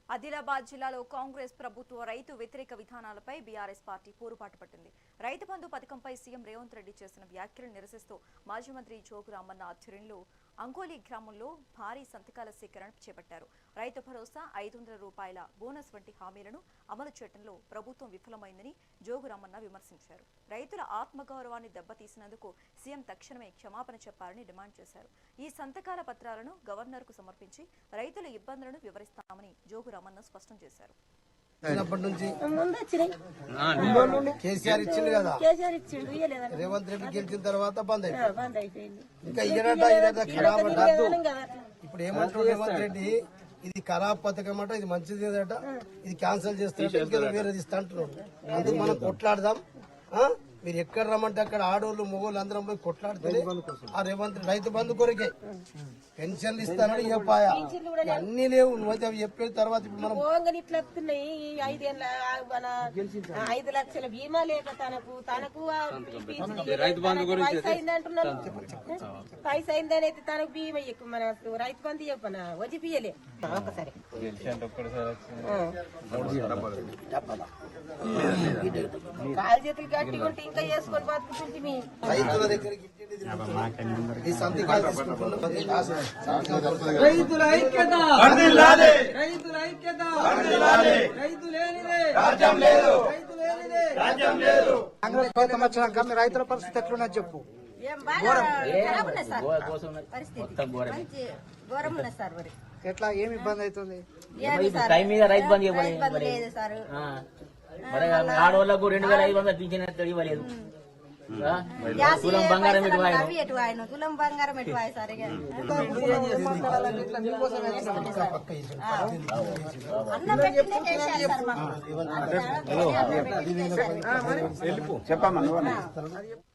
ఆదిలాబాద్ జిల్లాలో కాంగ్రెస్ ప్రభుత్వ రైతు వ్యతిరేక విధానాలపై బీఆర్ఎస్ పార్టీ పోరుబాటు పట్టింది. రైతు బంధు పథకంపై సీఎం రేవంత్ రెడ్డి చేసిన వ్యాఖ్యలను నిరసిస్తూ మాజీ మంత్రి జోగు రామన్న ఆధ్వర్యంలో అంకోలి గ్రామంలో భారీ సంతకాల సేకరణ చేపట్టారు. రైతు భరోసా, 500 రూపాయల బోనస్ వంటి హామీలను అమలు చేయడంలో ప్రభుత్వం విఫలమైందని జోగు రామన్న విమర్శించారు. రైతుల ఆత్మగౌరవాన్ని దెబ్బతీసినందుకు సీఎం తక్షణమే క్షమాపణ చెప్పాలని డిమాండ్ చేశారు. ఈ సంతకాల పత్రాలను గవర్నర్కు సమర్పించి రైతుల ఇబ్బందులను వివరిస్తామని జోగు రామన్న స్పష్టం చేశారు. కేసీఆర్ ఇచ్చిండు కదా, రేవంత్ రెడ్డి గెలిచిన తర్వాత బంద్ అయిపోయింది. ఇంకా ఖరాబ్ అంటారు. ఇప్పుడు ఏమంటారు రేవంత్ రెడ్డి, ఇది ఖరాబ్ పథకం అంట, ఇది మంచిది ఏదట, ఇది క్యాన్సిల్ చేస్తే వేరేది ఇస్తా అంటున్నాడు. అందుకు మనం కొట్లాడదాం. మీరు ఎక్కడ రమ్మంటే అక్కడ ఆడోళ్ళు మొగోళ్ళు అందరం పోయి కొట్లాడితే ఆ రేవంత్ రైతు బంధు కొరకే పెన్షన్లు ఇస్తానని చెప్పాయా, అన్ని లేవు. నువ్వైతే అవి చెప్పిన తర్వాత ఇప్పుడు మనం ఇట్లా వస్తున్నాయి. 5 లక్షల బీమా లేక తనకు వయసు అయిందంటున్నాను. వయసు అయిందని అయితే తనకు బీమా ఎక్కువ మన రైతు బంధు చెప్పన వజిపియలే ఒకసారి కాలు చేతులు గట్టి ఉంటే ఇంకా చేసుకొని బతుకుతుంది. రైతుల దగ్గరికి రైతుల ఐక్యత, రైతుల ఐక్యత, రైతు లేనిదే రాజ్యం లేదు, రైతు లేనిదే రాజ్యం లేదు. కాంగ్రెస్ ప్రభుత్వం వచ్చినాక మీ రైతుల పరిస్థితి ఎట్లున్నది చెప్పు. ఎట్లా ఏమి ఇబ్బంది అవుతుంది? టైం మీద రైతు బంద్ ఇవ్వలేదు సార్. ఆడవాళ్ళకు 2500 పింఛన్ ఇవ్వలేదు. తులం బంగారం తులం బంగారం ఎటువాయి సార్. చెప్పమ్మా.